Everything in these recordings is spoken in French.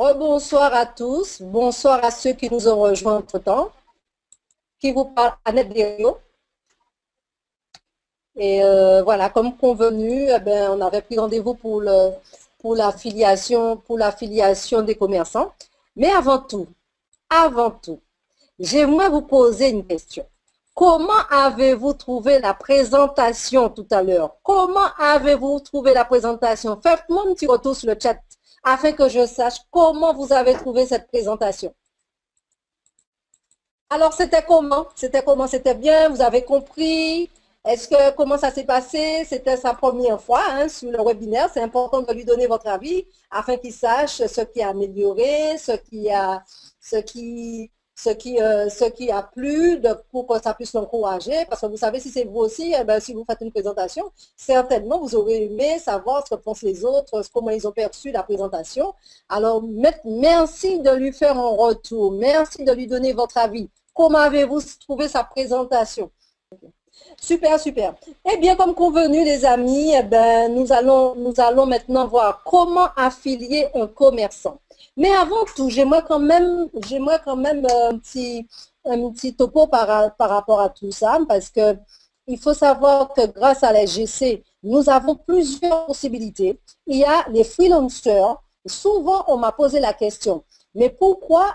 Bonsoir à tous, bonsoir à ceux qui nous ont rejoints entre-temps, qui vous parle Annette Desriaux. Et voilà, comme convenu, on avait pris rendez-vous pour la filiation des commerçants. Mais avant tout, j'aimerais vous poser une question. Comment avez-vous trouvé la présentation tout à l'heure? Comment avez-vous trouvé la présentation? Faites-moi un petit retour sur le chat afin que je sache comment vous avez trouvé cette présentation. Alors, c'était comment? C'était comment? C'était bien? Vous avez compris? Comment ça s'est passé? C'était sa première fois sur le webinaire. C'est important de lui donner votre avis afin qu'il sache ce qui a amélioré, ce qui a plu, pour que ça puisse l'encourager. Parce que vous savez, si c'est vous aussi, si vous faites une présentation, certainement vous aurez aimé savoir ce que pensent les autres, comment ils ont perçu la présentation. Alors, merci de lui faire un retour. Merci de lui donner votre avis. Comment avez-vous trouvé sa présentation? Super, super. Eh bien, comme convenu, les amis, nous allons maintenant voir comment affilier un commerçant. Mais avant tout, j'aimerais quand même un petit topo par rapport à tout ça, parce que il faut savoir que grâce à la SGC, nous avons plusieurs possibilités. Il y a les freelancers. Souvent, on m'a posé la question, mais pourquoi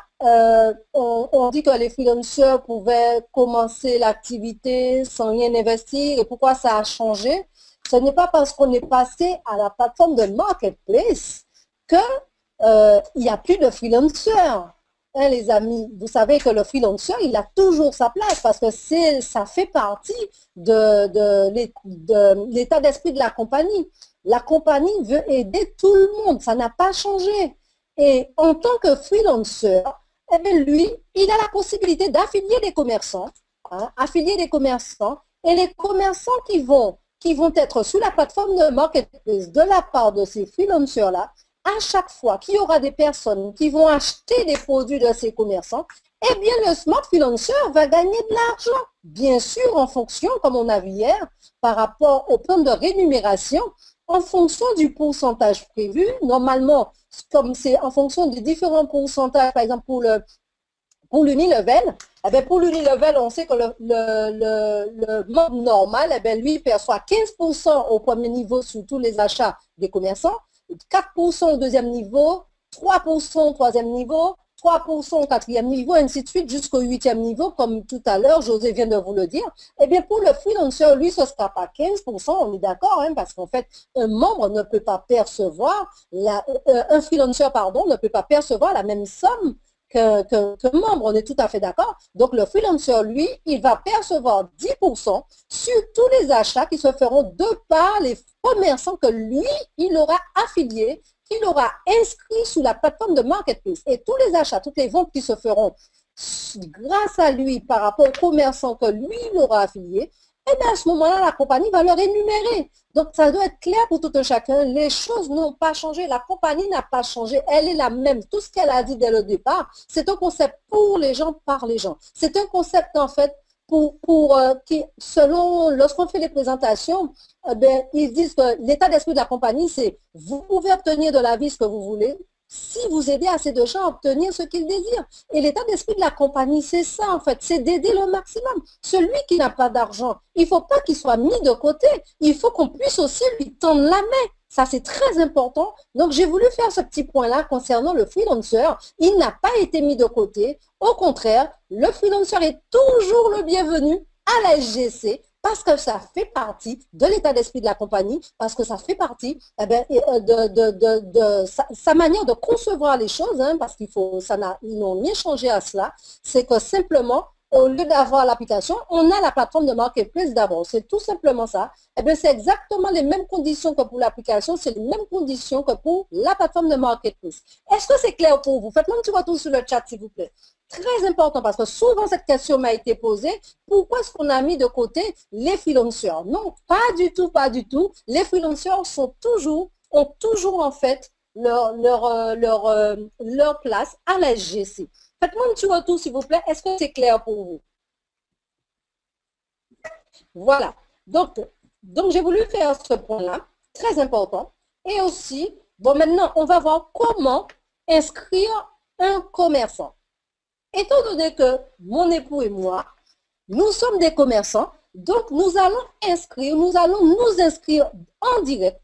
on dit que les freelancers pouvaient commencer l'activité sans rien investir et pourquoi ça a changé? Ce n'est pas parce qu'on est passé à la plateforme de marketplace que il n'y a plus de freelancers. Hein, les amis, vous savez que le freelancer, il a toujours sa place parce que ça fait partie de l'état d'esprit de la compagnie. La compagnie veut aider tout le monde, ça n'a pas changé. Et en tant que freelancer, eh bien, lui, il a la possibilité d'affilier des commerçants, et les commerçants qui vont être sous la plateforme de marketplace de la part de ces freelancers-là, à chaque fois qu'il y aura des personnes qui vont acheter des produits de ces commerçants, eh bien, le smart freelancer va gagner de l'argent. Bien sûr, en fonction, comme on a vu hier, par rapport au plan de rémunération, en fonction du pourcentage prévu. Normalement, comme c'est en fonction des différents pourcentages, par exemple pour l'unilevel, pour l'unilevel, on sait que le mode normal, lui, perçoit 15% au premier niveau sur tous les achats des commerçants, 4% au deuxième niveau, 3% au troisième niveau, 3% au quatrième niveau, ainsi de suite, jusqu'au huitième niveau, comme tout à l'heure, José vient de vous le dire. Eh bien, pour le freelancer, lui, ce ne sera pas 15%, on est d'accord, parce qu'en fait, un membre ne peut pas percevoir, un freelancer, pardon, ne peut pas percevoir la même somme que membre, on est tout à fait d'accord. Donc, le freelancer, lui, il va percevoir 10% sur tous les achats qui se feront de par les commerçants que lui, il aura affiliés, qu'il aura inscrits sous la plateforme de marketplace. Et tous les achats, toutes les ventes qui se feront grâce à lui par rapport aux commerçants que lui, il aura affiliés, et bien à ce moment-là, la compagnie va leur énumérer. Donc, ça doit être clair pour tout un chacun. Les choses n'ont pas changé. La compagnie n'a pas changé. Elle est la même. Tout ce qu'elle a dit dès le départ, c'est un concept pour les gens, par les gens. C'est un concept, en fait, qui, selon, lorsqu'on fait les présentations, ils disent que l'état d'esprit de la compagnie, c'est vous pouvez obtenir de la vie ce que vous voulez, si vous aidez assez de gens à obtenir ce qu'ils désirent. Et l'état d'esprit de la compagnie, c'est ça en fait, c'est d'aider le maximum. Celui qui n'a pas d'argent, il ne faut pas qu'il soit mis de côté, il faut qu'on puisse aussi lui tendre la main. Ça, c'est très important. Donc, j'ai voulu faire ce petit point-là concernant le freelancer. Il n'a pas été mis de côté. Au contraire, le freelancer est toujours le bienvenu à la SGC parce que ça fait partie de l'état d'esprit de la compagnie, parce que ça fait partie de sa manière de concevoir les choses, parce qu'ils n'ont rien changé à cela. C'est que simplement, au lieu d'avoir l'application, on a la plateforme de marketplace d'abord. C'est tout simplement ça. C'est exactement les mêmes conditions que pour l'application, c'est les mêmes conditions que pour la plateforme de marketplace. Est-ce que c'est clair pour vous? Faites-moi un petit retour sur le chat, s'il vous plaît. Très important parce que souvent cette question m'a été posée. Pourquoi est-ce qu'on a mis de côté les freelancers? Non, pas du tout, pas du tout. Les freelancers ont toujours en fait leur place à la SGC. Faites-moi un petit retour, s'il vous plaît. Est-ce que c'est clair pour vous? Voilà. Donc j'ai voulu faire ce point-là, très important. Et aussi, bon, maintenant, on va voir comment inscrire un commerçant. Étant donné que mon époux et moi, nous sommes des commerçants, donc nous allons nous inscrire en direct.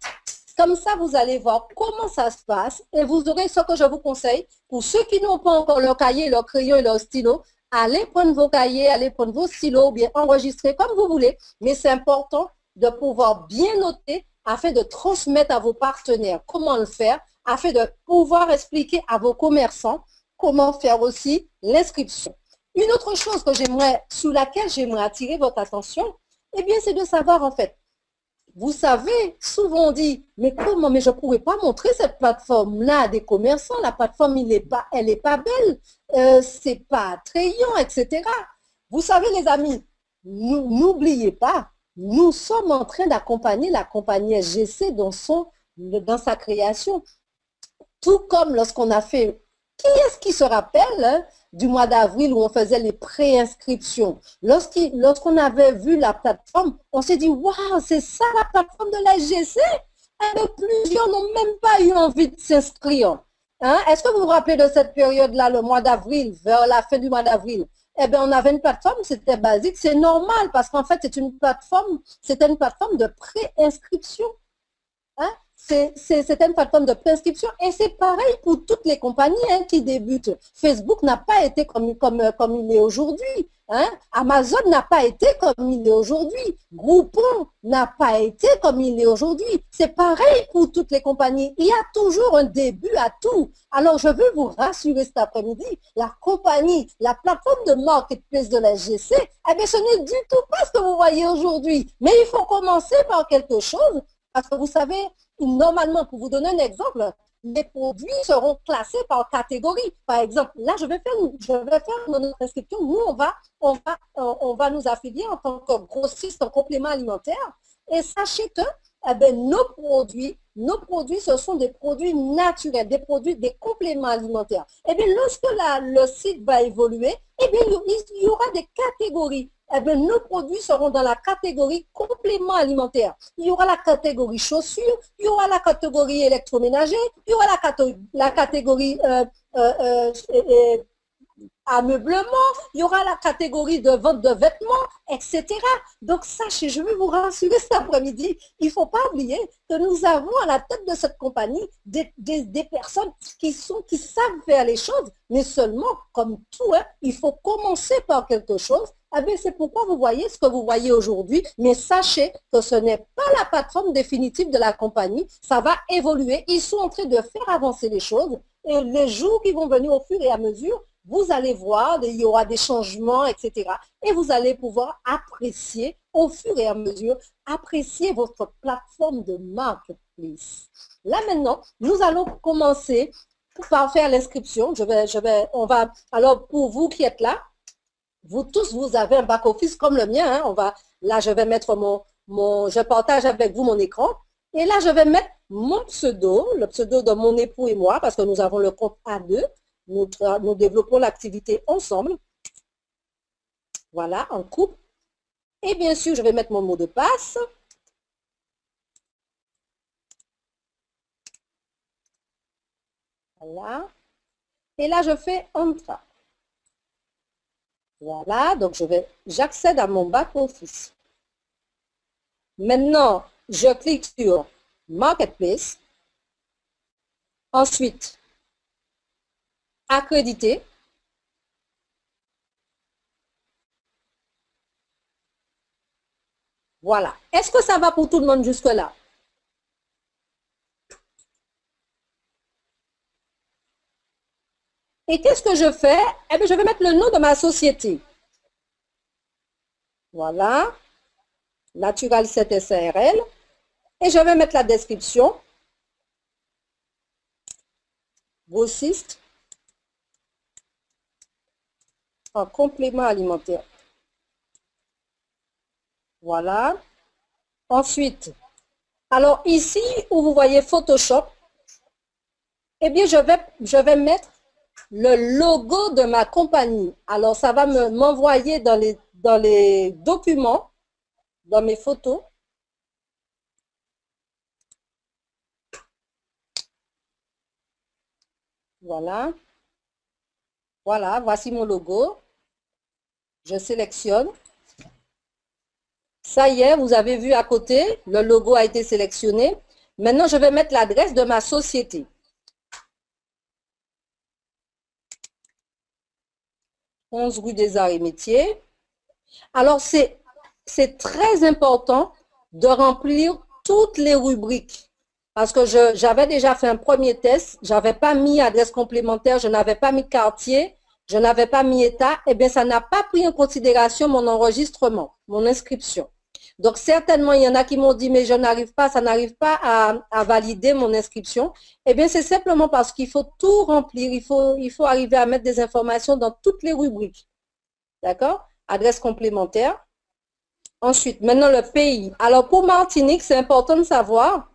Comme ça, vous allez voir comment ça se passe et vous aurez ce que je vous conseille. Pour ceux qui n'ont pas encore leur cahier, leur crayon et leur stylo, allez prendre vos cahiers, allez prendre vos stylos, ou bien enregistrer comme vous voulez. Mais c'est important de pouvoir bien noter afin de transmettre à vos partenaires comment le faire, afin de pouvoir expliquer à vos commerçants comment faire aussi l'inscription. Une autre chose que sur laquelle j'aimerais attirer votre attention, eh bien, c'est de savoir en fait, vous savez, souvent on dit, mais comment, mais je ne pourrais pas montrer cette plateforme-là à des commerçants, la plateforme, elle est pas belle, c'est pas attrayant, etc. Vous savez les amis, n'oubliez pas, nous sommes en train d'accompagner la compagnie SGC dans sa création. Tout comme lorsqu'on a fait, qui est-ce qui se rappelle hein, du mois d'avril où on faisait les préinscriptions? Lorsqu'on avait vu la plateforme, on s'est dit, waouh, c'est ça la plateforme de la SGC? Plusieurs n'ont même pas eu envie de s'inscrire. Hein? Est-ce que vous vous rappelez de cette période-là, le mois d'avril, vers la fin du mois d'avril? Eh bien, on avait une plateforme, c'était basique, c'est normal parce qu'en fait, c'était une plateforme de préinscription. Hein? C'est une plateforme de prescription et c'est pareil pour toutes les compagnies hein, qui débutent. Facebook n'a pas été comme il est aujourd'hui. Hein? Amazon n'a pas été comme il est aujourd'hui. Groupon n'a pas été comme il est aujourd'hui. C'est pareil pour toutes les compagnies. Il y a toujours un début à tout. Alors, je veux vous rassurer cet après-midi, la compagnie, la plateforme de marketplace de la GC, eh bien, ce n'est du tout pas ce que vous voyez aujourd'hui. Mais il faut commencer par quelque chose parce que vous savez, normalement, pour vous donner un exemple, les produits seront classés par catégorie. Par exemple, là, je vais faire notre inscription. Nous, on va nous affilier en tant que grossiste en complément alimentaire. Et sachez que eh bien, nos produits, ce sont des produits naturels, des compléments alimentaires. Eh bien, lorsque le site va évoluer, eh bien, il y aura des catégories. Eh bien, nos produits seront dans la catégorie complément alimentaire. Il y aura la catégorie chaussures, il y aura la catégorie électroménager, il y aura la catégorie ameublement, il y aura la catégorie de vente de vêtements, etc. Donc, sachez, je vais vous rassurer cet après-midi, il ne faut pas oublier que nous avons à la tête de cette compagnie des personnes qui savent faire les choses, mais seulement, comme tout, hein, il faut commencer par quelque chose. Eh bien, c'est pourquoi vous voyez ce que vous voyez aujourd'hui, mais sachez que ce n'est pas la plateforme définitive de la compagnie, ça va évoluer, ils sont en train de faire avancer les choses, et les jours qui vont venir au fur et à mesure, vous allez voir, il y aura des changements, etc. Et vous allez pouvoir apprécier au fur et à mesure, apprécier votre plateforme de marketplace. Là maintenant, nous allons commencer par faire l'inscription. Alors pour vous qui êtes là, vous tous, vous avez un back-office comme le mien. Hein, là, je vais mettre je partage avec vous mon écran. Et là, je vais mettre mon pseudo, le pseudo de mon époux et moi, parce que nous avons le compte A2. Nous développons l'activité ensemble. Voilà, en couple. Et bien sûr, je vais mettre mon mot de passe. Voilà. Et là, je fais Enter. Voilà, donc j'accède à mon back-office. Maintenant, je clique sur Marketplace. Ensuite, accréditer. Voilà. Est-ce que ça va pour tout le monde jusque-là? Et qu'est-ce que je fais? Eh bien, je vais mettre le nom de ma société. Voilà. Natural 7 SARL. Et je vais mettre la description. Grossiste en complément alimentaire. Voilà. Ensuite, alors ici où vous voyez Photoshop, eh bien je vais mettre le logo de ma compagnie. Alors ça va m'envoyer dans les documents, dans mes photos. Voilà. Voilà, voici mon logo. Je sélectionne. Ça y est, vous avez vu à côté, le logo a été sélectionné. Maintenant, je vais mettre l'adresse de ma société. 11 rue des Arts et Métiers. Alors, c'est très important de remplir toutes les rubriques. Parce que j'avais déjà fait un premier test, je n'avais pas mis adresse complémentaire, je n'avais pas mis quartier, je n'avais pas mis état. Eh bien, ça n'a pas pris en considération mon enregistrement, mon inscription. Donc, certainement, il y en a qui m'ont dit, mais je n'arrive pas, ça n'arrive pas à valider mon inscription. Eh bien, c'est simplement parce qu'il faut tout remplir, il faut arriver à mettre des informations dans toutes les rubriques. D'accord? Adresse complémentaire. Ensuite, maintenant le pays. Alors, pour Martinique, c'est important de savoir,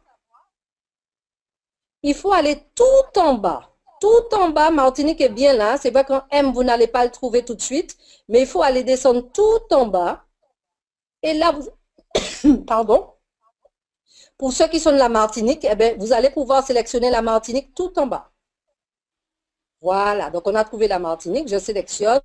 il faut aller tout en bas. Tout en bas, Martinique est bien là. C'est vrai qu'en M, vous n'allez pas le trouver tout de suite, mais il faut aller descendre tout en bas. Et là, vous, pardon, pour ceux qui sont de la Martinique, eh bien, vous allez pouvoir sélectionner la Martinique tout en bas. Voilà, donc on a trouvé la Martinique, je sélectionne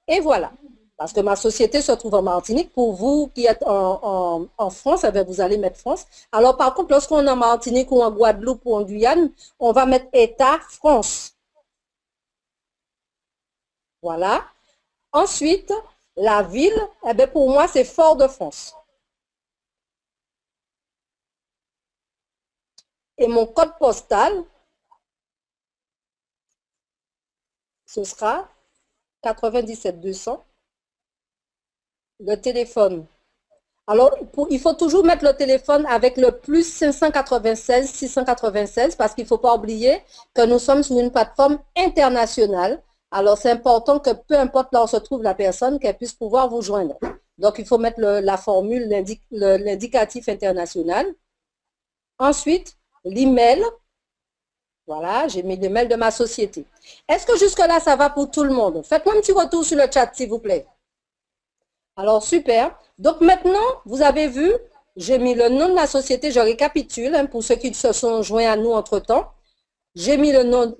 et voilà. Parce que ma société se trouve en Martinique. Pour vous qui êtes en France, eh bien, vous allez mettre France. Alors par contre, lorsqu'on est en Martinique ou en Guadeloupe ou en Guyane, on va mettre État France. Voilà. Ensuite, la ville, eh bien, pour moi, c'est Fort-de-France. Et mon code postal, ce sera 97 200. Le téléphone. Alors, il faut toujours mettre le téléphone avec le plus 596, 696, parce qu'il ne faut pas oublier que nous sommes sur une plateforme internationale. Alors, c'est important que peu importe là où se trouve la personne, qu'elle puisse pouvoir vous joindre. Donc, il faut mettre la formule, l'indicatif international. Ensuite, l'email. Voilà, j'ai mis l'email de ma société. Est-ce que jusque-là, ça va pour tout le monde? Faites-moi un petit retour sur le chat, s'il vous plaît. Alors, super. Donc, maintenant, vous avez vu, j'ai mis le nom de la société. Je récapitule hein, pour ceux qui se sont joints à nous entre-temps. J'ai mis le nom.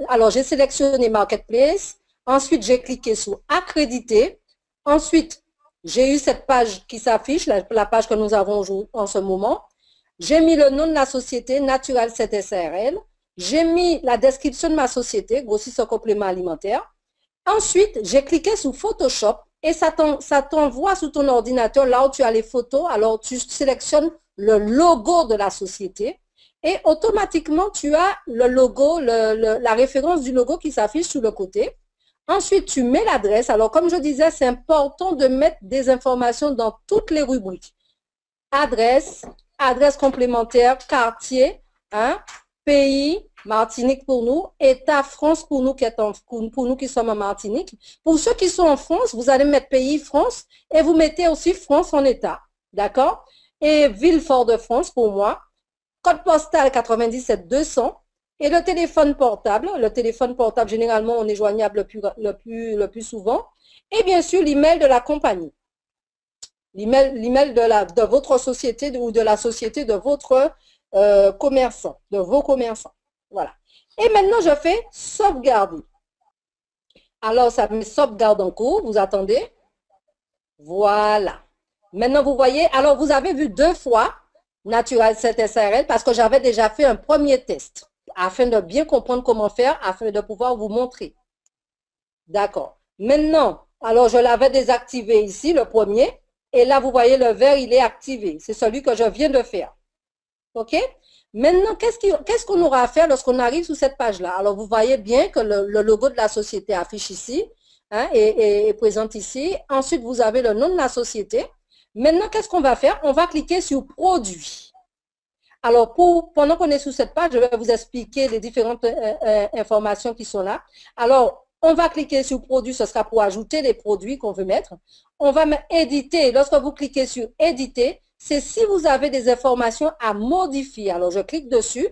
Alors, j'ai sélectionné Marketplace. Ensuite, j'ai cliqué sur Accréditer. Ensuite, j'ai eu cette page qui s'affiche, la page que nous avons en ce moment. J'ai mis le nom de la société, Natural 7 SARL. J'ai mis la description de ma société, grossiste complément alimentaire. Ensuite, j'ai cliqué sur Photoshop et ça t'envoie sur ton ordinateur là où tu as les photos. Alors, tu sélectionnes le logo de la société et automatiquement, tu as le logo, la référence du logo qui s'affiche sur le côté. Ensuite, tu mets l'adresse. Alors, comme je disais, c'est important de mettre des informations dans toutes les rubriques. Adresse, adresse complémentaire, quartier, hein, pays, Martinique pour nous, État France pour nous qui sommes en Martinique. Pour ceux qui sont en France, vous allez mettre pays France et vous mettez aussi France en État. D'accord? Et ville Fort-de-France pour moi. Code postal 97 200. Et le téléphone portable. Le téléphone portable, généralement, on est joignable le plus souvent. Et bien sûr, l'email de la compagnie. L'email de votre société ou de la société de votre commerçant, de vos commerçants. Voilà. Et maintenant, je fais sauvegarder. Alors, ça met sauvegarde en cours. Vous attendez. Voilà. Maintenant, vous voyez, alors vous avez vu 2 fois Natural 7 SARL parce que j'avais déjà fait un premier test afin de bien comprendre comment faire, afin de pouvoir vous montrer. D'accord. Maintenant, alors je l'avais désactivé ici, le premier. Et là, vous voyez, le vert, il est activé. C'est celui que je viens de faire. OK? Maintenant, qu'est-ce qu'on aura à faire lorsqu'on arrive sur cette page-là? Alors, vous voyez bien que le logo de la société affiche ici hein, et est présent ici. Ensuite, vous avez le nom de la société. Maintenant, qu'est-ce qu'on va faire? On va cliquer sur « Produits ». Alors, pendant qu'on est sur cette page, je vais vous expliquer les différentes informations qui sont là. Alors, on va cliquer sur « Produits », ce sera pour ajouter les produits qu'on veut mettre. On va mettre « Éditer ». Lorsque vous cliquez sur « Éditer », c'est si vous avez des informations à modifier. Alors, je clique dessus.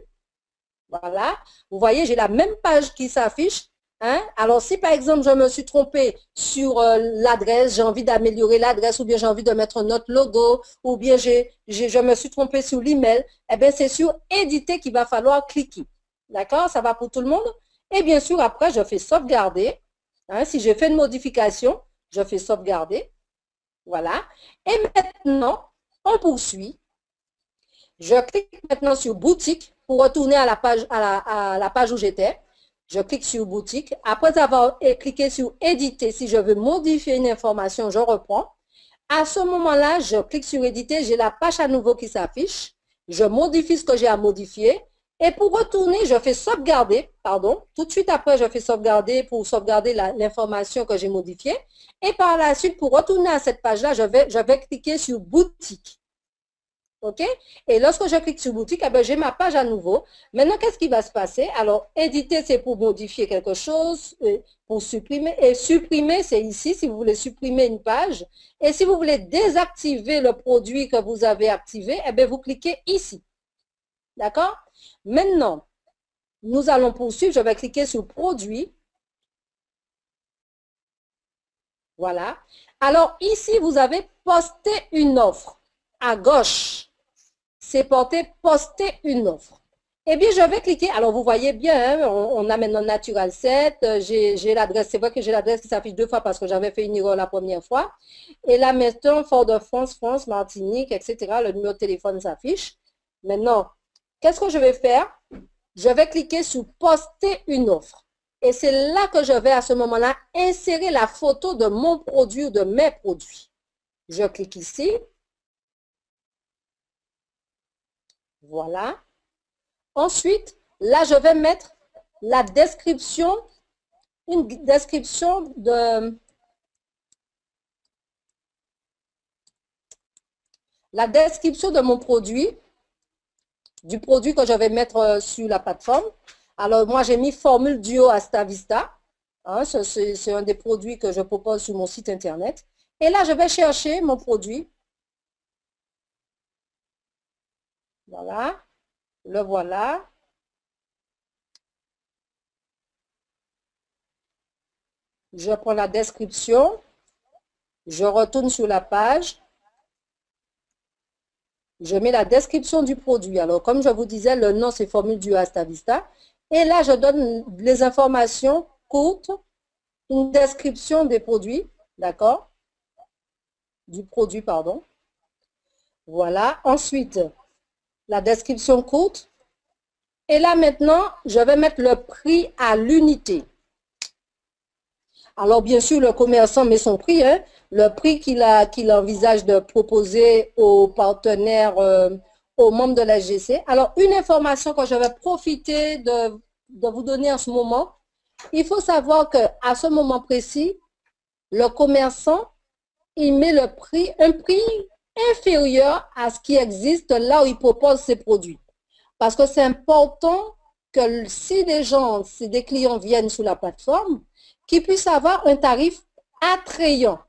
Voilà. Vous voyez, j'ai la même page qui s'affiche. Hein? Alors, si par exemple, je me suis trompée sur l'adresse, j'ai envie d'améliorer l'adresse ou bien j'ai envie de mettre un autre logo ou bien je me suis trompée sur l'email, eh bien, c'est sur « Éditer » qu'il va falloir cliquer. D'accord? Ça va pour tout le monde? Et bien sûr, après, je fais sauvegarder. Hein, si j'ai fait une modification, je fais sauvegarder. Voilà. Et maintenant, on poursuit. Je clique maintenant sur boutique pour retourner à la page, à la page où j'étais. Je clique sur boutique. Après avoir cliqué sur éditer, si je veux modifier une information, je reprends. À ce moment-là, je clique sur éditer. J'ai la page à nouveau qui s'affiche. Je modifie ce que j'ai à modifier. Et pour retourner, je fais sauvegarder, pardon. Tout de suite après, je fais sauvegarder pour sauvegarder l'information que j'ai modifiée. Et par la suite, pour retourner à cette page-là, je vais cliquer sur boutique. OK? Et lorsque je clique sur boutique, eh j'ai ma page à nouveau. Maintenant, qu'est-ce qui va se passer? Alors, éditer, c'est pour modifier quelque chose, pour supprimer. Et supprimer, c'est ici, si vous voulez supprimer une page. Et si vous voulez désactiver le produit que vous avez activé, eh vous cliquez ici. D'accord? Maintenant, nous allons poursuivre. Je vais cliquer sur produit. Voilà. Alors, ici, vous avez posté une offre. À gauche, c'est porté poster une offre. Eh bien, je vais cliquer. Alors, vous voyez bien, hein, on a maintenant Natural 7. J'ai l'adresse. C'est vrai que j'ai l'adresse qui s'affiche 2 fois parce que j'avais fait une erreur la première fois. Et là, maintenant, Fort-de-France, France, Martinique, etc. Le numéro de téléphone s'affiche. Maintenant, qu'est-ce que je vais faire? Je vais cliquer sur poster une offre. Et c'est là que je vais à ce moment-là insérer la photo de mon produit ou de mes produits. Je clique ici. Voilà. Ensuite, là, je vais mettre la description, une description de mon produit, du produit que je vais mettre sur la plateforme. Alors, moi, j'ai mis Formule Duo Hasta Vista. Hein, c'est un des produits que je propose sur mon site internet. Et là, je vais chercher mon produit. Voilà. Le voilà. Je prends la description. Je retourne sur la page. Je mets la description du produit. Alors, comme je vous disais, le nom, c'est Formule Duo Hasta Vista. Et là, je donne les informations courtes, une description des produits, d'accord? Du produit, pardon. Voilà. Ensuite, la description courte. Et là, maintenant, je vais mettre le prix à l'unité. Alors, bien sûr, le commerçant met son prix, hein, le prix qu'il envisage de proposer aux partenaires, aux membres de la SGC. Alors, une information que je vais profiter de vous donner en ce moment, il faut savoir qu'à ce moment précis, le commerçant, il met le prix, un prix inférieur à ce qui existe là où il propose ses produits. Parce que c'est important que si des clients viennent sur la plateforme, qu'ils puissent avoir un tarif attrayant.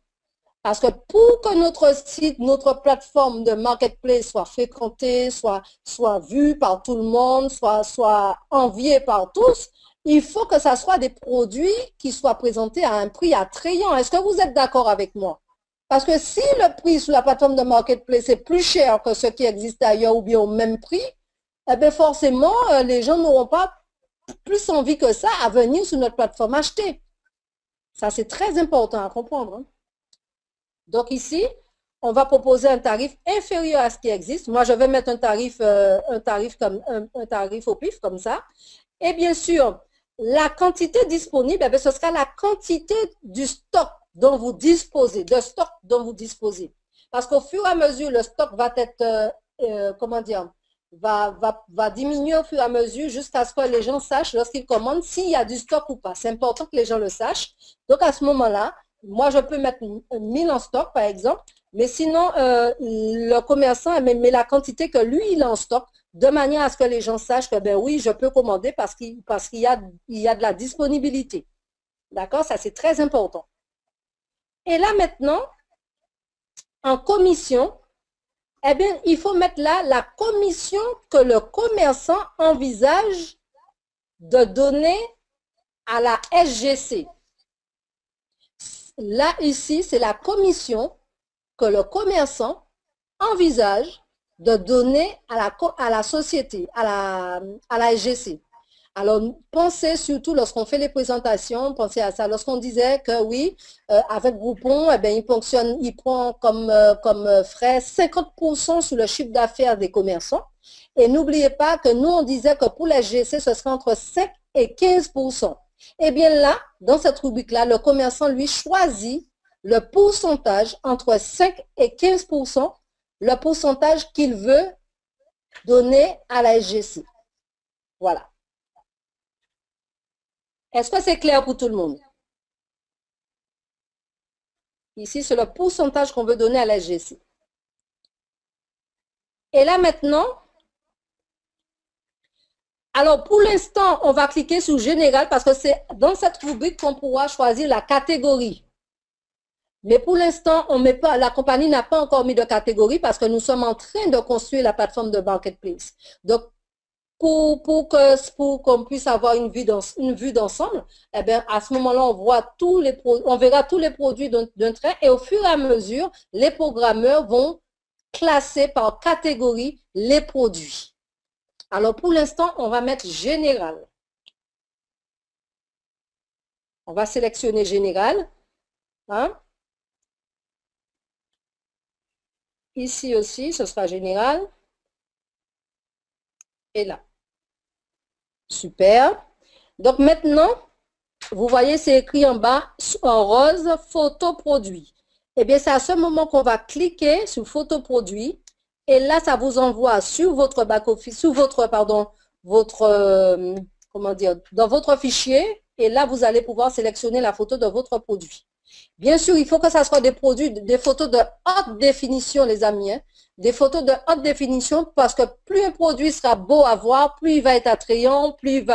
Parce que pour que notre site, notre plateforme de marketplace soit fréquentée, soit vue par tout le monde, soit enviée par tous, il faut que ça soit des produits qui soient présentés à un prix attrayant. Est-ce que vous êtes d'accord avec moi? Parce que si le prix sur la plateforme de marketplace est plus cher que ce qui existe ailleurs ou bien au même prix, eh bien forcément, les gens n'auront pas plus envie que ça à venir sur notre plateforme acheter. Ça, c'est très important à comprendre. Hein. Donc ici, on va proposer un tarif inférieur à ce qui existe. Moi, je vais mettre un tarif au pif comme ça. Et bien sûr, la quantité disponible, eh bien, ce sera la quantité du stock dont vous disposez, Parce qu'au fur et à mesure, le stock va être, comment dire, va diminuer au fur et à mesure jusqu'à ce que les gens sachent lorsqu'ils commandent s'il y a du stock ou pas. C'est important que les gens le sachent. Donc, à ce moment-là, moi, je peux mettre 1000 en stock, par exemple, mais sinon, le commerçant met la quantité que lui, il a en stock, de manière à ce que les gens sachent que, ben oui, je peux commander parce qu'il y a de la disponibilité. D'accord? Ça, c'est très important. Et là, maintenant, en commission, eh bien, il faut mettre là la commission que le commerçant envisage de donner à la SGC. Là, ici, c'est la commission que le commerçant envisage de donner à la société, à la SGC. Alors, pensez surtout lorsqu'on fait les présentations, pensez à ça. Lorsqu'on disait que oui, avec Groupon, eh bien, il prend comme frais 50% sur le chiffre d'affaires des commerçants. Et n'oubliez pas que nous, on disait que pour la GC, ce serait entre 5 et 15%. Eh bien là, dans cette rubrique-là, le commerçant, lui, choisit le pourcentage entre 5 et 15%, le pourcentage qu'il veut donner à la SGC. Voilà. Est-ce que c'est clair pour tout le monde? Ici, c'est le pourcentage qu'on veut donner à la SGC. Et là, maintenant, alors pour l'instant, on va cliquer sur Général parce que c'est dans cette rubrique qu'on pourra choisir la catégorie. Mais pour l'instant, la compagnie n'a pas encore mis de catégorie parce que nous sommes en train de construire la plateforme de Marketplace. Donc, pour qu'on puisse avoir une vue d'ensemble, eh bien, à ce moment-là, on verra tous les produits d'un trait et au fur et à mesure, les programmeurs vont classer par catégorie les produits. Alors, pour l'instant, on va mettre Général. On va sélectionner Général. Hein? Ici aussi, ce sera Général. Et là. Super. Donc maintenant, vous voyez, c'est écrit en bas, en rose, photo produit. Eh bien, c'est à ce moment qu'on va cliquer sur photo produit. Et là, ça vous envoie sur votre back-office, sur comment dire, dans votre fichier. Et là, vous allez pouvoir sélectionner la photo de votre produit. Bien sûr, il faut que ça soit des photos de haute définition, les amis. Hein. Des photos de haute définition parce que plus un produit sera beau à voir, plus il va être attrayant, plus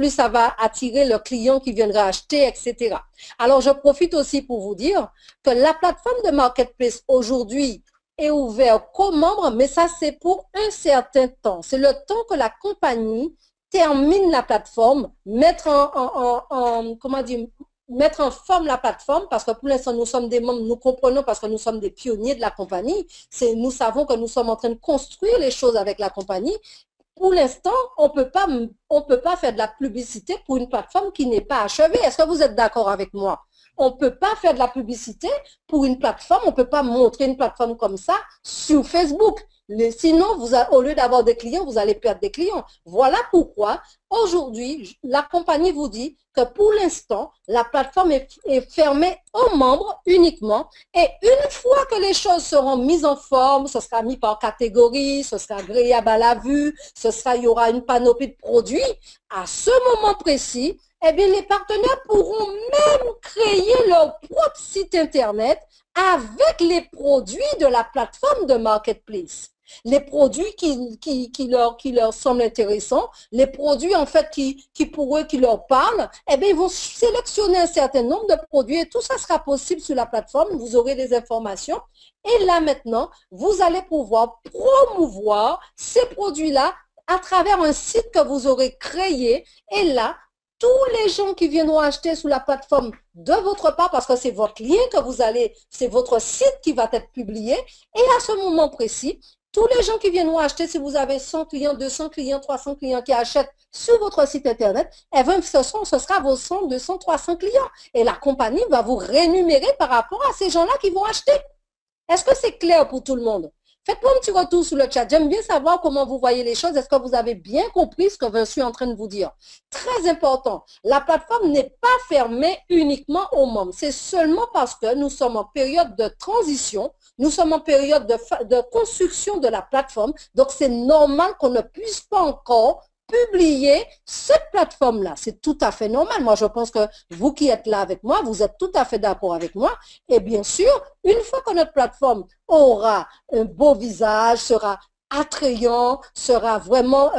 ça va attirer le client qui viendra acheter, etc. Alors, je profite aussi pour vous dire que la plateforme de Marketplace aujourd'hui est ouverte qu'aux membres, mais ça, c'est pour un certain temps. C'est le temps que la compagnie termine la plateforme, mettre en forme la plateforme, parce que pour l'instant, nous sommes des membres, nous comprenons parce que nous sommes des pionniers de la compagnie. Nous savons que nous sommes en train de construire les choses avec la compagnie. Pour l'instant, on ne peut pas faire de la publicité pour une plateforme qui n'est pas achevée. Est-ce que vous êtes d'accord avec moi? On ne peut pas faire de la publicité pour une plateforme, on ne peut pas montrer une plateforme comme ça sur Facebook. Sinon, au lieu d'avoir des clients, vous allez perdre des clients. Voilà pourquoi, aujourd'hui, la compagnie vous dit que pour l'instant, la plateforme est fermée aux membres uniquement. Et une fois que les choses seront mises en forme, ce sera mis par catégorie, ce sera agréable à la vue, il y aura une panoplie de produits, à ce moment précis, eh bien, les partenaires pourront même créer leur propre site Internet avec les produits de la plateforme de Marketplace. Les produits qui leur semblent intéressants, les produits en fait qui pour eux, qui leur parlent, eh bien, ils vont sélectionner un certain nombre de produits et tout ça sera possible sur la plateforme. Vous aurez des informations. Et là maintenant, vous allez pouvoir promouvoir ces produits-là à travers un site que vous aurez créé. Et là, tous les gens qui viendront acheter sur la plateforme de votre part, parce que c'est votre lien que c'est votre site qui va être publié. Et à ce moment précis, tous les gens qui viendront acheter, si vous avez 100 clients, 200 clients, 300 clients qui achètent sur votre site Internet, eh bien, ce sera vos 100, 200, 300 clients. Et la compagnie va vous rémunérer par rapport à ces gens-là qui vont acheter. Est-ce que c'est clair pour tout le monde? Faites-moi un petit retour sur le chat. J'aime bien savoir comment vous voyez les choses. Est-ce que vous avez bien compris ce que je suis en train de vous dire? Très important. La plateforme n'est pas fermée uniquement aux membres. C'est seulement parce que nous sommes en période de transition. Nous sommes en période de construction de la plateforme. Donc, c'est normal qu'on ne puisse pas encore publier cette plateforme-là. C'est tout à fait normal. Moi, je pense que vous qui êtes là avec moi, vous êtes tout à fait d'accord avec moi. Et bien sûr, une fois que notre plateforme aura un beau visage, sera attrayant, sera vraiment,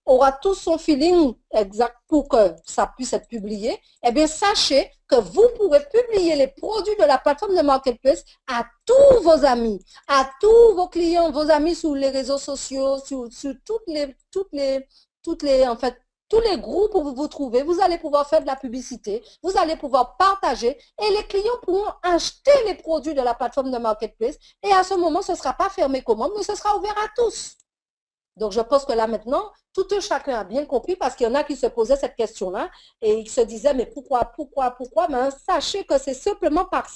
aura tout son feeling exact pour que ça puisse être publié, eh bien, sachez que vous pourrez publier les produits de la plateforme de Marketplace à tous vos amis, à tous vos clients, vos amis sur les réseaux sociaux, sur en fait, tous les groupes où vous vous trouvez, vous allez pouvoir faire de la publicité, vous allez pouvoir partager et les clients pourront acheter les produits de la plateforme de Marketplace et à ce moment, ce ne sera pas fermé comme mais ce sera ouvert à tous. Donc, je pense que là, maintenant, tout un chacun a bien compris parce qu'il y en a qui se posaient cette question-là et ils se disaient, mais pourquoi? Mais sachez que c'est simplement par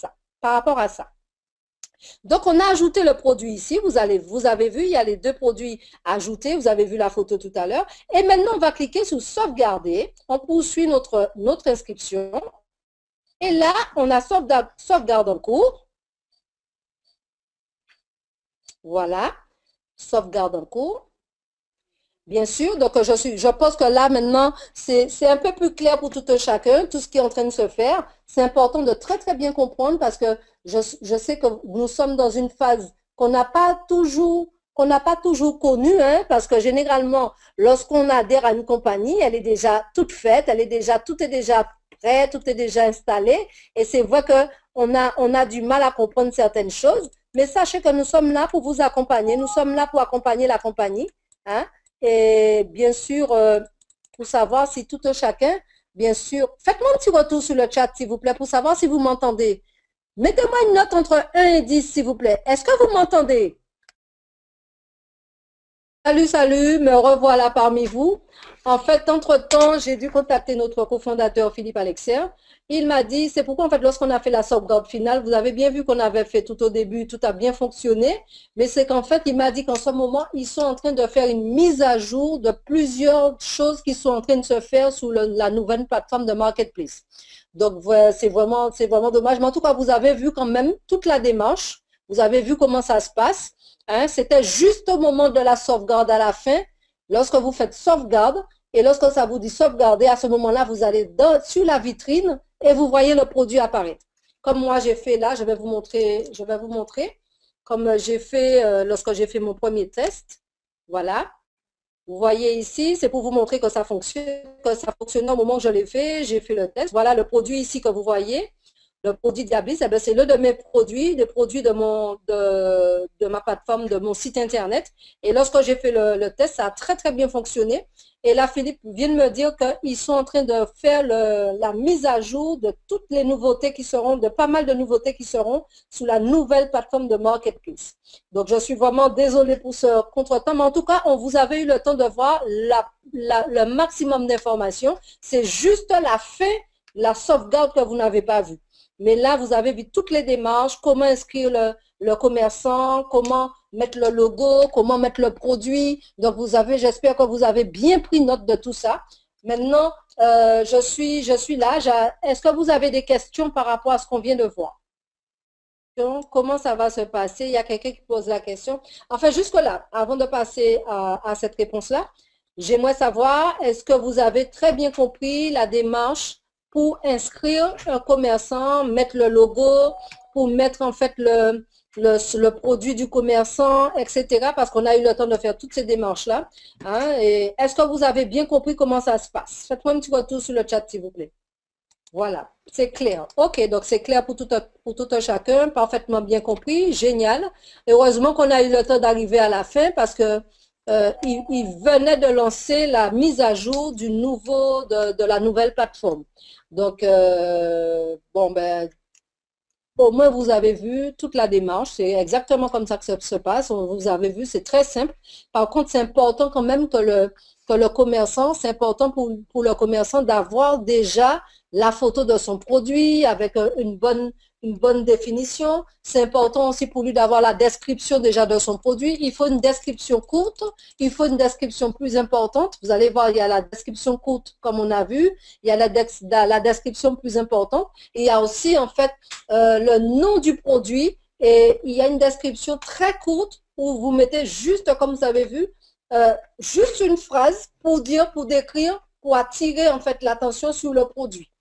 rapport à ça. Donc, on a ajouté le produit ici. Vous avez vu, il y a les deux produits ajoutés. Vous avez vu la photo tout à l'heure. Et maintenant, on va cliquer sur sauvegarder. On poursuit notre inscription. Et là, on a sauvegarde en cours. Voilà, sauvegarde en cours. Bien sûr, donc je pense que là maintenant, c'est un peu plus clair pour tout un chacun, tout ce qui est en train de se faire. C'est important de très très bien comprendre parce que je sais que nous sommes dans une phase qu'on n'a pas toujours connue, hein, parce que généralement, lorsqu'on adhère à une compagnie, elle est déjà toute faite, tout est déjà prêt, tout est déjà installé. Et c'est vrai que on a du mal à comprendre certaines choses, mais sachez que nous sommes là pour vous accompagner, nous sommes là pour accompagner la compagnie, hein. Et bien sûr, pour savoir si tout un chacun, bien sûr, faites-moi un petit retour sur le chat, s'il vous plaît, pour savoir si vous m'entendez. Mettez-moi une note entre 1 et 10, s'il vous plaît. Est-ce que vous m'entendez? Salut, salut, me revoilà parmi vous. En fait, entre-temps, j'ai dû contacter notre cofondateur Philippe Alexer. Il m'a dit, c'est pourquoi en fait, lorsqu'on a fait la sauvegarde finale, vous avez bien vu qu'on avait fait tout au début, tout a bien fonctionné, mais c'est qu'en fait, il m'a dit qu'en ce moment, ils sont en train de faire une mise à jour de plusieurs choses qui sont en train de se faire sur la nouvelle plateforme de Marketplace. Donc, c'est vraiment dommage. Mais en tout cas, vous avez vu quand même toute la démarche. Vous avez vu comment ça se passe. Hein, c'était juste au moment de la sauvegarde à la fin, lorsque vous faites sauvegarde, et lorsque ça vous dit sauvegarder, à ce moment-là, vous allez sur la vitrine et vous voyez le produit apparaître. Comme moi j'ai fait là, je vais vous montrer, comme j'ai fait lorsque j'ai fait mon premier test. Voilà. Vous voyez ici, c'est pour vous montrer que ça fonctionne au moment où je l'ai fait, j'ai fait le test. Voilà le produit ici que vous voyez. Le produit Diablis, eh c'est l'un de mes produits, des produits de ma plateforme, de mon site internet. Et lorsque j'ai fait le test, ça a très très bien fonctionné. Et là, Philippe vient de me dire qu'ils sont en train de faire la mise à jour de toutes les nouveautés de pas mal de nouveautés qui seront sous la nouvelle plateforme de Marketplace. Donc, je suis vraiment désolée pour ce contretemps, mais en tout cas, on vous avait eu le temps de voir le maximum d'informations. C'est juste la fin, la sauvegarde que vous n'avez pas vue. Mais là, vous avez vu toutes les démarches, comment inscrire le commerçant, comment mettre le logo, comment mettre le produit. Donc, j'espère que vous avez bien pris note de tout ça. Maintenant, je suis là. Est-ce que vous avez des questions par rapport à ce qu'on vient de voir? Comment ça va se passer? Il y a quelqu'un qui pose la question. Enfin, jusque-là, avant de passer à cette réponse-là, j'aimerais savoir, est-ce que vous avez très bien compris la démarche pour inscrire un commerçant, mettre le logo, pour mettre en fait le produit du commerçant, etc. Parce qu'on a eu le temps de faire toutes ces démarches-là. Hein, et est-ce que vous avez bien compris comment ça se passe? Faites-moi un petit retour sur le chat, s'il vous plaît. Voilà, c'est clair. OK, donc c'est clair pour tout un chacun, parfaitement bien compris, génial. Heureusement qu'on a eu le temps d'arriver à la fin parce que il venait de lancer la mise à jour de la nouvelle plateforme. Donc, bon, ben, au moins vous avez vu toute la démarche, c'est exactement comme ça que ça se passe. Vous avez vu, c'est très simple. Par contre, c'est important quand même que le commerçant, c'est important pour le commerçant d'avoir déjà la photo de son produit avec une bonne définition. C'est important aussi pour lui d'avoir la description déjà de son produit. Il faut une description courte, il faut une description plus importante. Vous allez voir, il y a la description courte comme on a vu, il y a la description plus importante. Et il y a aussi en fait le nom du produit et il y a une description très courte où vous mettez juste, comme vous avez vu, juste une phrase pour décrire, pour attirer en fait l'attention sur le produit.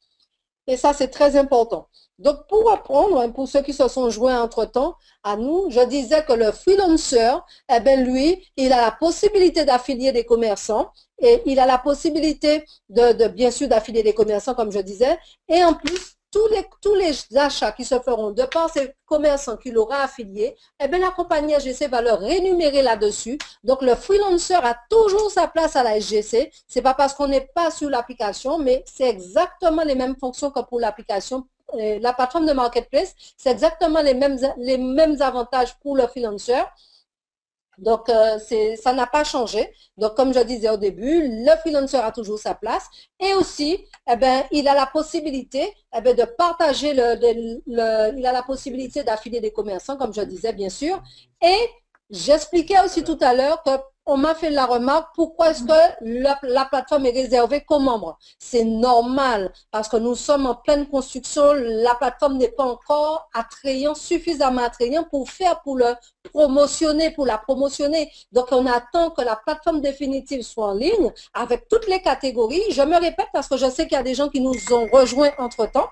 Et ça, c'est très important. Donc, pour apprendre, hein, pour ceux qui se sont joints entre-temps à nous, je disais que le freelancer, eh bien, lui, il a la possibilité d'affilier des commerçants et il a la possibilité bien sûr, d'affilier des commerçants, comme je disais. Et en plus, tous les achats qui se feront de par ces commerçants qu'il aura affiliés, eh bien, la compagnie SGC va leur rémunérer là-dessus. Donc, le freelancer a toujours sa place à la SGC. Ce n'est pas parce qu'on n'est pas sur l'application, mais c'est exactement les mêmes fonctions que pour l'application. La plateforme de Marketplace, c'est exactement les mêmes avantages pour le freelancer. Donc, ça n'a pas changé. Donc, comme je disais au début, le freelancer a toujours sa place. Et aussi, eh ben, il a la possibilité de partager, il a la possibilité d'affilier des commerçants, comme je disais, bien sûr. Et j'expliquais aussi tout à l'heure que on m'a fait la remarque, pourquoi est-ce que la plateforme est réservée qu'aux membres? C'est normal, parce que nous sommes en pleine construction, la plateforme n'est pas encore attrayante, suffisamment attrayante pour le promotionner, pour la promotionner. Donc, on attend que la plateforme définitive soit en ligne avec toutes les catégories. Je me répète parce que je sais qu'il y a des gens qui nous ont rejoints entre-temps.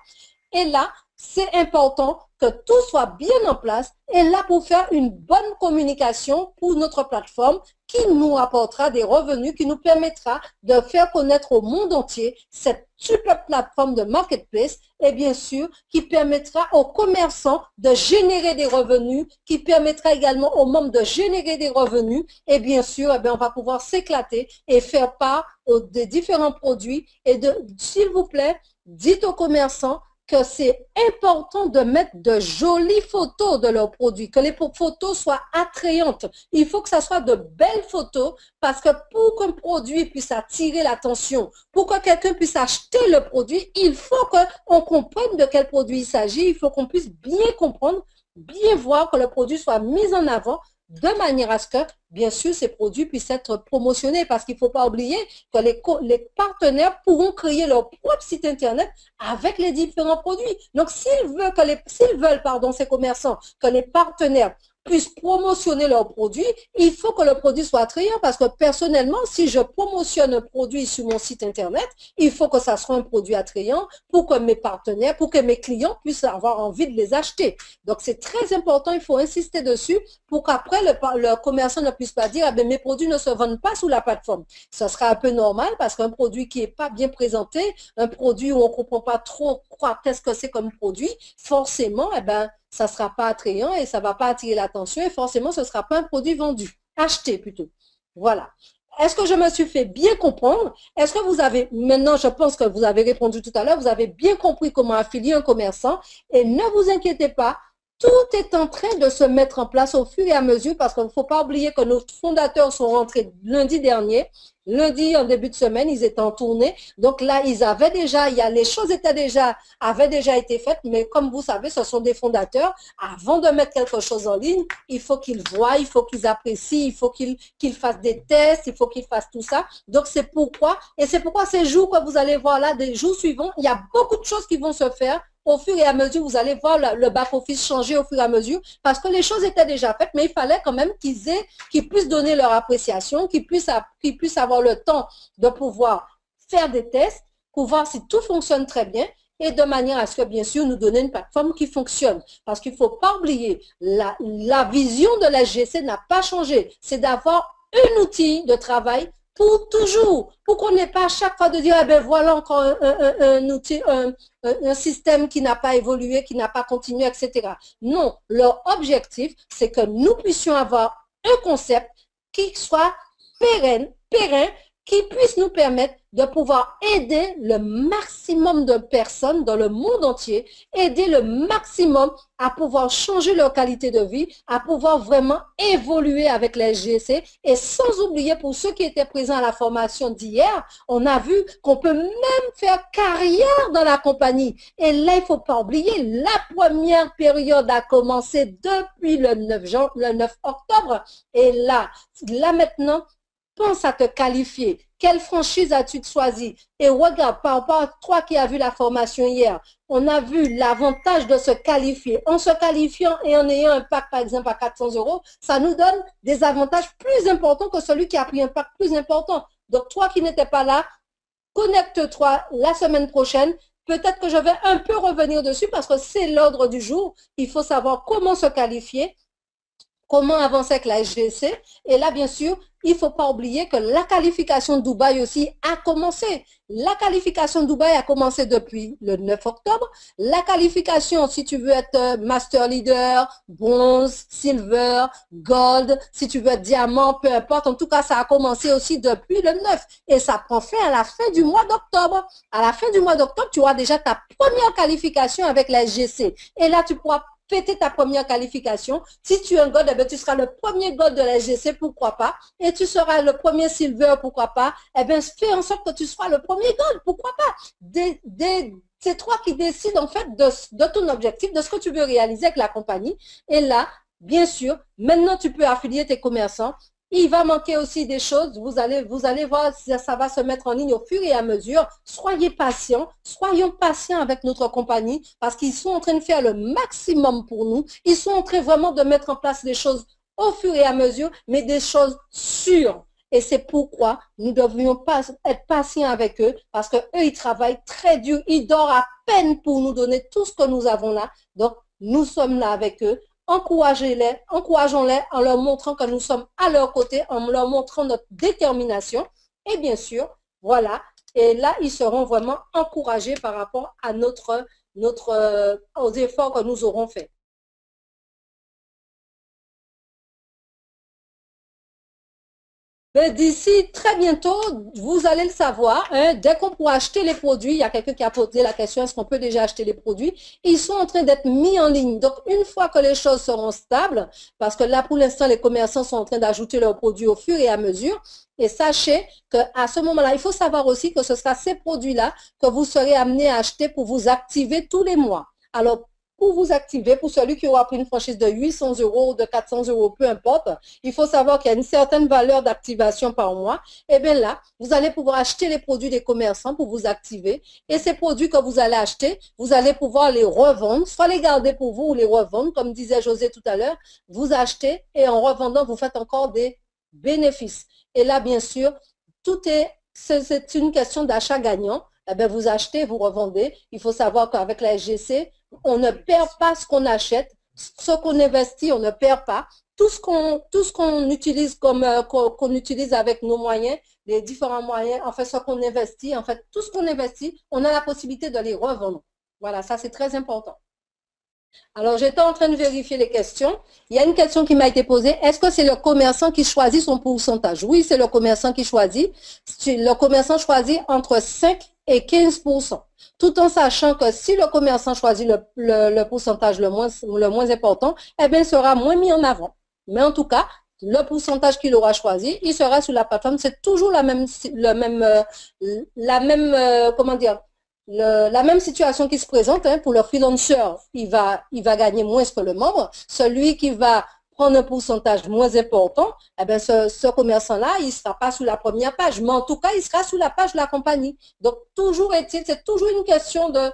Et là, c'est important que tout soit bien en place et là pour faire une bonne communication pour notre plateforme qui nous apportera des revenus, qui nous permettra de faire connaître au monde entier cette super plateforme de marketplace et bien sûr qui permettra aux commerçants de générer des revenus, qui permettra également aux membres de générer des revenus et bien sûr, eh bien, on va pouvoir s'éclater et faire part des différents produits et s'il vous plaît, dites aux commerçants que c'est important de mettre de jolies photos de leurs produits, que les photos soient attrayantes. Il faut que ça soit de belles photos parce que pour qu'un produit puisse attirer l'attention, pour que quelqu'un puisse acheter le produit, il faut qu'on comprenne de quel produit il s'agit, il faut qu'on puisse bien comprendre, bien voir que le produit soit mis en avant de manière à ce que, bien sûr, ces produits puissent être promotionnés parce qu'il ne faut pas oublier que les partenaires pourront créer leur propre site Internet avec les différents produits. Donc, s'ils veulent, ces commerçants, que les partenaires puissent promotionner leurs produits, il faut que le produit soit attrayant parce que personnellement, si je promotionne un produit sur mon site Internet, il faut que ça soit un produit attrayant pour que mes partenaires, pour que mes clients puissent avoir envie de les acheter. Donc, c'est très important, il faut insister dessus pour qu'après, le commerçant ne puisse pas dire, ah ben, mes produits ne se vendent pas sous la plateforme. Ça sera un peu normal parce qu'un produit qui n'est pas bien présenté, un produit où on ne comprend pas trop qu'est-ce que c'est comme produit, forcément, eh ben, ça ne sera pas attrayant et ça ne va pas attirer l'attention et forcément, ce ne sera pas un produit vendu, acheté plutôt. Voilà. Est-ce que je me suis fait bien comprendre? Est-ce que vous avez, maintenant je pense que vous avez répondu tout à l'heure, vous avez bien compris comment affilier un commerçant et ne vous inquiétez pas, tout est en train de se mettre en place au fur et à mesure parce qu'il ne faut pas oublier que nos fondateurs sont rentrés lundi dernier. Lundi, en début de semaine, ils étaient en tournée. Donc là, les choses avaient déjà été faites, mais comme vous savez, ce sont des fondateurs. Avant de mettre quelque chose en ligne, il faut qu'ils voient, il faut qu'ils apprécient, il faut qu'ils fassent des tests, il faut qu'ils fassent tout ça. Donc c'est pourquoi ces jours que vous allez voir là, des jours suivants, il y a beaucoup de choses qui vont se faire. Au fur et à mesure, vous allez voir le back-office changer au fur et à mesure parce que les choses étaient déjà faites, mais il fallait quand même qu'ils puissent donner leur appréciation, qu'ils puissent avoir le temps de pouvoir faire des tests pour voir si tout fonctionne très bien et de manière à ce que, bien sûr, nous donner une plateforme qui fonctionne. Parce qu'il ne faut pas oublier, la vision de la SGC n'a pas changé. C'est d'avoir un outil de travail pour toujours, pour qu'on n'ait pas à chaque fois de dire, eh ben voilà encore un outil, un système qui n'a pas évolué, qui n'a pas continué, etc. Non, leur objectif, c'est que nous puissions avoir un concept qui soit pérenne, qui puisse nous permettre de pouvoir aider le maximum de personnes dans le monde entier, aider le maximum à pouvoir changer leur qualité de vie, à pouvoir vraiment évoluer avec la SGC. Et sans oublier, pour ceux qui étaient présents à la formation d'hier, on a vu qu'on peut même faire carrière dans la compagnie. Et là, il ne faut pas oublier, la première période a commencé depuis le 9 octobre. Et là maintenant, pense à te qualifier. Quelle franchise as-tu choisi? Et regarde, par rapport à toi qui as vu la formation hier, on a vu l'avantage de se qualifier. En se qualifiant et en ayant un pack, par exemple, à 400 €, ça nous donne des avantages plus importants que celui qui a pris un pack plus important. Donc, toi qui n'étais pas là, connecte-toi la semaine prochaine. Peut-être que je vais un peu revenir dessus parce que c'est l'ordre du jour. Il faut savoir comment se qualifier, comment avancer avec la SGC. Et là, bien sûr, il ne faut pas oublier que la qualification de Dubaï aussi a commencé. La qualification de Dubaï a commencé depuis le 9 octobre. La qualification, si tu veux être Master Leader, Bronze, Silver, Gold, si tu veux être Diamant, peu importe. En tout cas, ça a commencé aussi depuis le 9. Et ça prend fin à la fin du mois d'octobre. À la fin du mois d'octobre, tu auras déjà ta première qualification avec la SGC. Et là, tu pourras fêter ta première qualification. Si tu es un gold, eh bien, tu seras le premier gold de la SGC, pourquoi pas. Et tu seras le premier silver, pourquoi pas. Eh bien, fais en sorte que tu sois le premier gold, pourquoi pas. C'est toi qui décides en fait de ton objectif, de ce que tu veux réaliser avec la compagnie. Et là, bien sûr, maintenant tu peux affilier tes commerçants. Il va manquer aussi des choses. Vous allez voir, ça va se mettre en ligne au fur et à mesure. Soyez patients. Soyons patients avec notre compagnie parce qu'ils sont en train de faire le maximum pour nous. Ils sont en train vraiment de mettre en place des choses au fur et à mesure, mais des choses sûres. Et c'est pourquoi nous devrions pas être patients avec eux parce que eux, ils travaillent très dur. Ils dorment à peine pour nous donner tout ce que nous avons là. Donc, nous sommes là avec eux. Encourageons-les en leur montrant que nous sommes à leur côté, en leur montrant notre détermination. Et bien sûr, voilà. Et là, ils seront vraiment encouragés par rapport à aux efforts que nous aurons faits. D'ici très bientôt, vous allez le savoir, hein, dès qu'on pourra acheter les produits, il y a quelqu'un qui a posé la question, est-ce qu'on peut déjà acheter les produits? Ils sont en train d'être mis en ligne. Donc, une fois que les choses seront stables, parce que là, pour l'instant, les commerçants sont en train d'ajouter leurs produits au fur et à mesure, et sachez qu'à ce moment-là, il faut savoir aussi que ce sera ces produits-là que vous serez amenés à acheter pour vous activer tous les mois. Alors, pour vous activer, pour celui qui aura pris une franchise de 800 euros, de 400 euros, peu importe, il faut savoir qu'il y a une certaine valeur d'activation par mois. Et bien là, vous allez pouvoir acheter les produits des commerçants pour vous activer. Et ces produits que vous allez acheter, vous allez pouvoir les revendre, soit les garder pour vous ou les revendre, comme disait José tout à l'heure. Vous achetez et en revendant, vous faites encore des bénéfices. Et là, bien sûr, c'est une question d'achat gagnant. Eh bien, vous achetez, vous revendez. Il faut savoir qu'avec la SGC, on ne perd pas ce qu'on achète. Ce qu'on investit, on ne perd pas. Tout ce qu'on utilise qu'on utilise avec nos moyens, les différents moyens, en fait, ce qu'on investit, en fait, tout ce qu'on investit, on a la possibilité de les revendre. Voilà, ça c'est très important. Alors, j'étais en train de vérifier les questions. Il y a une question qui m'a été posée. Est-ce que c'est le commerçant qui choisit son pourcentage? Oui, c'est le commerçant qui choisit. Le commerçant choisit entre 5 et 15%. Tout en sachant que si le commerçant choisit le pourcentage le moins important, eh bien, il sera moins mis en avant. Mais en tout cas, le pourcentage qu'il aura choisi, il sera sur la plateforme. C'est toujours la même, comment dire, la même situation qui se présente, hein, pour le freelancer, il va gagner moins que le membre. Celui qui va prendre un pourcentage moins important, eh bien, ce commerçant-là, il ne sera pas sous la première page, mais en tout cas, il sera sous la page de la compagnie. Donc, toujours est-il, c'est toujours une question de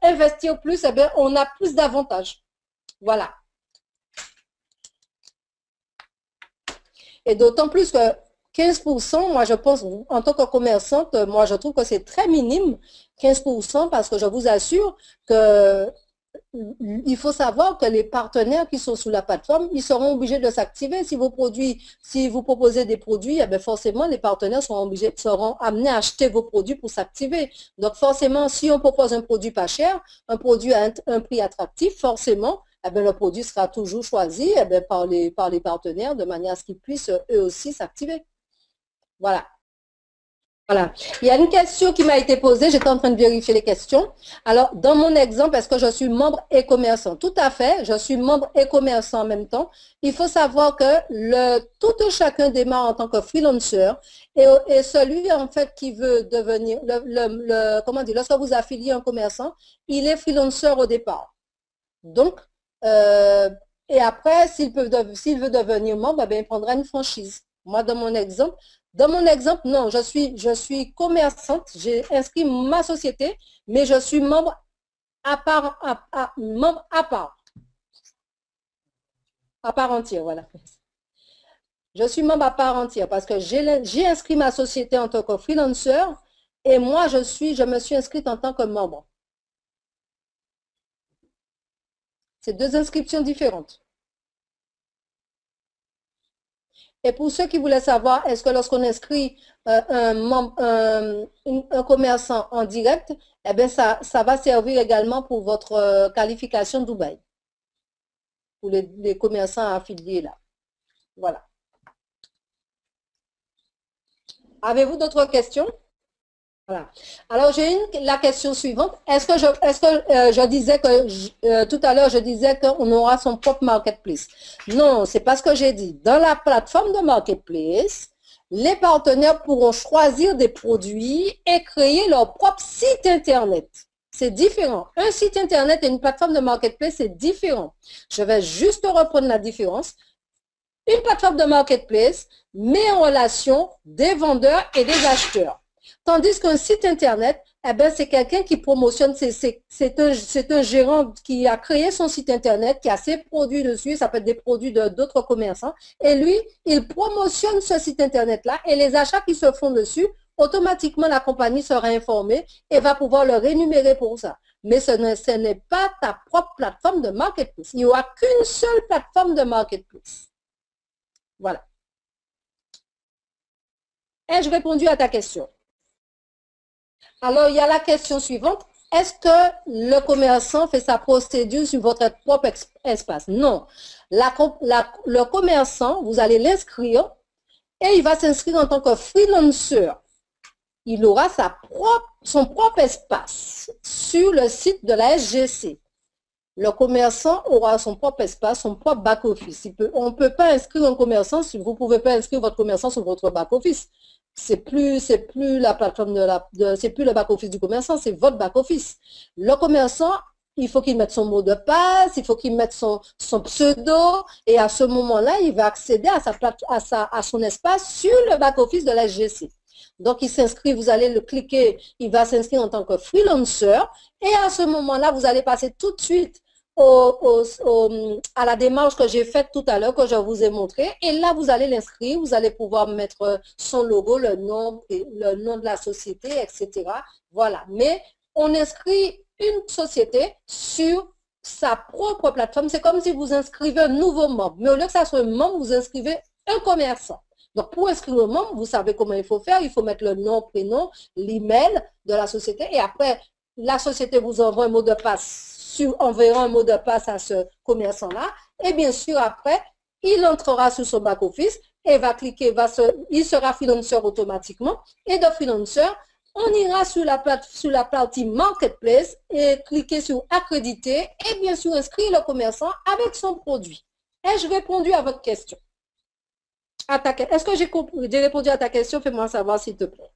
investir plus, eh bien, on a plus d'avantages. Voilà. Et d'autant plus que 15%, moi je pense, en tant que commerçante, moi je trouve que c'est très minime, 15%, parce que je vous assure que il faut savoir que les partenaires qui sont sous la plateforme, ils seront obligés de s'activer. Si vous proposez des produits, eh bien forcément, les partenaires seront amenés à acheter vos produits pour s'activer. Donc forcément, si on propose un produit pas cher, un produit à un prix attractif, forcément, eh bien, le produit sera toujours choisi, eh bien, par les partenaires de manière à ce qu'ils puissent eux aussi s'activer. Voilà. Voilà. Il y a une question qui m'a été posée, j'étais en train de vérifier les questions. Alors, dans mon exemple, est-ce que je suis membre et commerçant? Tout à fait, je suis membre et commerçant en même temps. Il faut savoir que tout chacun démarre en tant que freelancer et celui, en fait, qui veut devenir, comment dire, lorsque vous affiliez un commerçant, il est freelancer au départ. Donc, et après, s'il veut devenir membre, eh bien, il prendra une franchise. Moi, dans mon exemple, non, je suis commerçante, j'ai inscrit ma société, mais je suis membre à part, membre à part entière, voilà. Je suis membre à part entière parce que j'ai inscrit ma société en tant que freelancer et moi, je me suis inscrite en tant que membre. C'est deux inscriptions différentes. Et pour ceux qui voulaient savoir, est-ce que lorsqu'on inscrit un commerçant en direct, eh bien, ça va servir également pour votre qualification Dubaï, pour les commerçants affiliés là. Voilà. Avez-vous d'autres questions? Voilà. Alors, j'ai la question suivante. Est-ce que je disais que, tout à l'heure, je disais qu'on aura son propre marketplace? Non, c'est pas ce que j'ai dit. Dans la plateforme de marketplace, les partenaires pourront choisir des produits et créer leur propre site Internet. C'est différent. Un site Internet et une plateforme de marketplace, c'est différent. Je vais juste reprendre la différence. Une plateforme de marketplace met en relation des vendeurs et des acheteurs. Tandis qu'un site Internet, eh ben, c'est quelqu'un qui promotionne, c'est un gérant qui a créé son site Internet, qui a ses produits dessus, ça peut être des produits d'autres commerçants, et lui, il promotionne ce site Internet-là, et les achats qui se font dessus, automatiquement, la compagnie sera informée et va pouvoir le rémunérer pour ça. Mais ce n'est pas ta propre plateforme de marketplace. Il n'y aura qu'une seule plateforme de marketplace. Voilà. Ai-je répondu à ta question? Alors, il y a la question suivante. Est-ce que le commerçant fait sa procédure sur votre propre espace? Non. Le commerçant, vous allez l'inscrire et il va s'inscrire en tant que freelancer. Il aura son propre espace sur le site de la SGC. Le commerçant aura son propre espace, son propre back-office. On ne peut pas inscrire un commerçant, vous ne pouvez pas inscrire votre commerçant sur votre back-office. C'est plus la plateforme c'est plus le back-office du commerçant, c'est votre back-office. Le commerçant, il faut qu'il mette son mot de passe, il faut qu'il mette son pseudo, et à ce moment-là, il va accéder à son espace sur le back-office de la SGC. Donc, il s'inscrit, vous allez le cliquer, il va s'inscrire en tant que freelancer, et à ce moment-là, vous allez passer tout de suite à la démarche que j'ai faite tout à l'heure, que je vous ai montré, et là, vous allez l'inscrire, vous allez pouvoir mettre son logo, le nom de la société, etc. Voilà. Mais on inscrit une société sur sa propre plateforme. C'est comme si vous inscrivez un nouveau membre, mais au lieu que ça soit un membre, vous inscrivez un commerçant. Donc, pour inscrire un membre, vous savez comment il faut faire. Il faut mettre le nom, prénom, l'email de la société, et après, la société vous envoie un mot de passe, enverra un mot de passe à ce commerçant-là, et bien sûr, après, il entrera sur son back-office et va cliquer, il sera freelancer automatiquement, et de freelancer, on ira sur la partie marketplace et cliquer sur accréditer, et bien sûr, inscrire le commerçant avec son produit. Ai-je répondu à votre question? Est-ce que j'ai répondu à ta question? Fais-moi savoir, s'il te plaît.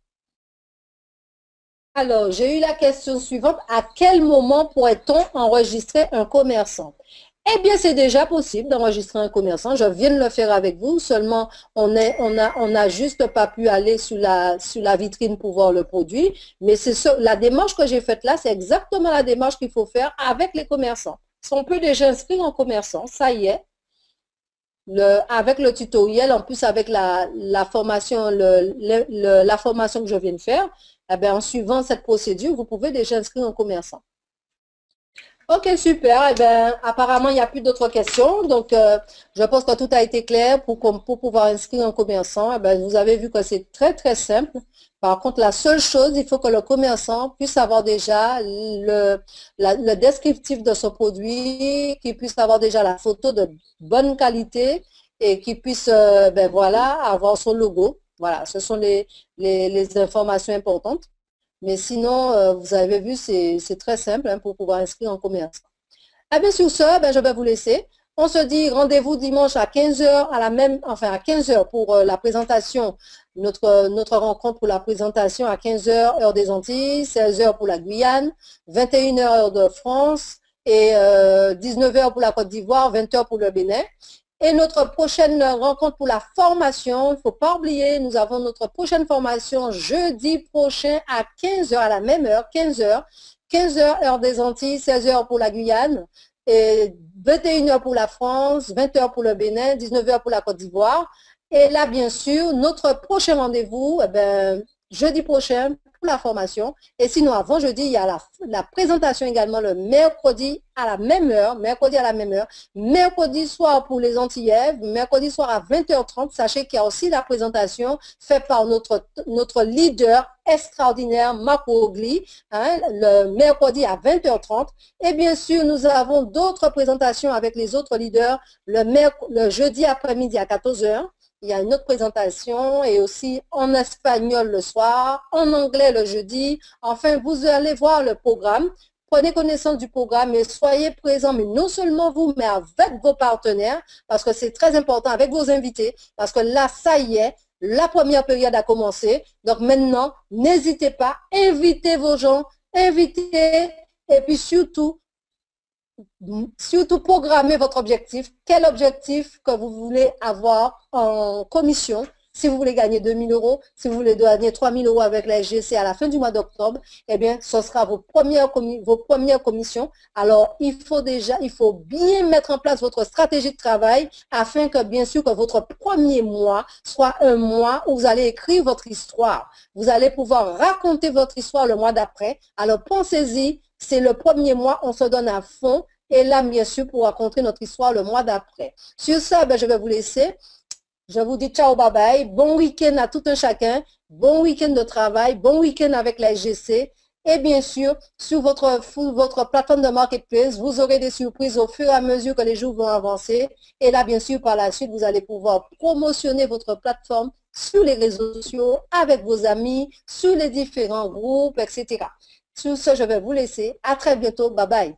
Alors, j'ai eu la question suivante. À quel moment pourrait-on enregistrer un commerçant? Eh bien, c'est déjà possible d'enregistrer un commerçant. Je viens de le faire avec vous. Seulement, on n'a juste pas pu aller sur la vitrine pour voir le produit. Mais la démarche que j'ai faite là, c'est exactement la démarche qu'il faut faire avec les commerçants. On peut déjà inscrire un commerçant. Ça y est. Avec le tutoriel, en plus avec la formation, la formation que je viens de faire, eh bien, en suivant cette procédure, vous pouvez déjà inscrire un commerçant. Ok, super. Eh bien, apparemment, il n'y a plus d'autres questions. Donc, je pense que tout a été clair pour pouvoir inscrire un commerçant. Eh bien, vous avez vu que c'est très, très simple. Par contre, la seule chose, il faut que le commerçant puisse avoir déjà le descriptif de son produit, qu'il puisse avoir déjà la photo de bonne qualité et qu'il puisse ben voilà, avoir son logo. Voilà, ce sont les informations importantes. Mais sinon, vous avez vu, c'est très simple hein, pour pouvoir inscrire un commerçant. Eh bien, sur ce, ben, je vais vous laisser. On se dit rendez-vous dimanche à 15 h à 15 h pour la présentation, notre rencontre pour la présentation à 15 h heure des Antilles, 16 h pour la Guyane, 21 h heure de France et 19 h pour la Côte d'Ivoire, 20 h pour le Bénin. Et notre prochaine rencontre pour la formation, il ne faut pas oublier, nous avons notre prochaine formation jeudi prochain à 15 h à la même heure, 15 h 15 h heure des Antilles, 16 h pour la Guyane, et 21 h pour la France, 20 h pour le Bénin, 19 h pour la Côte d'Ivoire. Et là, bien sûr, notre prochain rendez-vous, eh ben, jeudi prochain pour la formation. Et sinon, avant jeudi, il y a la présentation également le mercredi à la même heure, mercredi soir pour les Antillais, mercredi soir à 20 h 30. Sachez qu'il y a aussi la présentation faite par notre leader extraordinaire, Marc Ogli, hein, le mercredi à 20 h 30. Et bien sûr, nous avons d'autres présentations avec les autres leaders le jeudi après-midi à 14 h. il y a une autre présentation et aussi en espagnol le soir, en anglais le jeudi. Enfin, vous allez voir le programme. Prenez connaissance du programme et soyez présents, mais non seulement vous, mais avec vos partenaires, parce que c'est très important, avec vos invités, parce que là, ça y est, la première période a commencé. Donc maintenant, n'hésitez pas, invitez vos gens, invitez, et puis surtout programmez votre objectif. Quel objectif que vous voulez avoir en commission? Si vous voulez gagner 2 000 euros, si vous voulez gagner 3 000 euros avec la SGC à la fin du mois d'octobre, eh bien, ce sera vos premières commissions. Alors, il faut bien mettre en place votre stratégie de travail afin que, bien sûr, que votre premier mois soit un mois où vous allez écrire votre histoire. Vous allez pouvoir raconter votre histoire le mois d'après. Alors, pensez-y, c'est le premier mois, on se donne à fond. Et là, bien sûr, pour raconter notre histoire le mois d'après. Sur ça, je vais vous laisser. Je vous dis ciao, bye bye. Bon week-end à tout un chacun. Bon week-end de travail. Bon week-end avec la SGC. Et bien sûr, sur votre plateforme de marketplace, vous aurez des surprises au fur et à mesure que les jours vont avancer. Et là, bien sûr, par la suite, vous allez pouvoir promotionner votre plateforme sur les réseaux sociaux, avec vos amis, sur les différents groupes, etc. Sur ce, je vais vous laisser. À très bientôt. Bye bye.